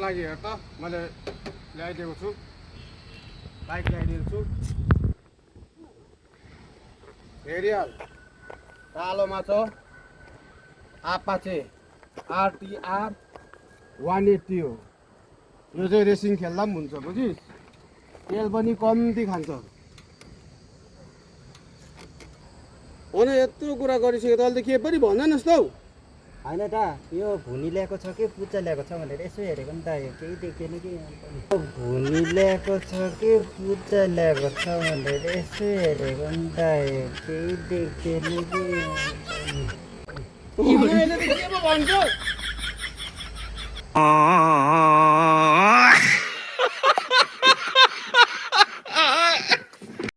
लागि हेर त मैले ल्याइदिएको छु बाइक ल्याइदिएको छु हेरिहाल कालोमा छ आपाचे आरटीआर 180 हो यो चाहिँ रेसिङ खेल्दा पनि हुन्छ बुझिस् तेल पनि कम्ती खान्छ होइन यत्रो कुरा गरिसक्यो त अहिले त के पनि भन्दैनस् त हौ होइन दा यो भुनी ल्याएको छ कि पुच्चा ल्याएको छ भनेर यसो हेरेको नि त यो केही देख्दैन कि भुनी ल्याएको छ कि पुच्चा ल्याएको छ भनेर यसो हेरेको नि त यो केही देख्दैन कि अहिले त के पो भन्छ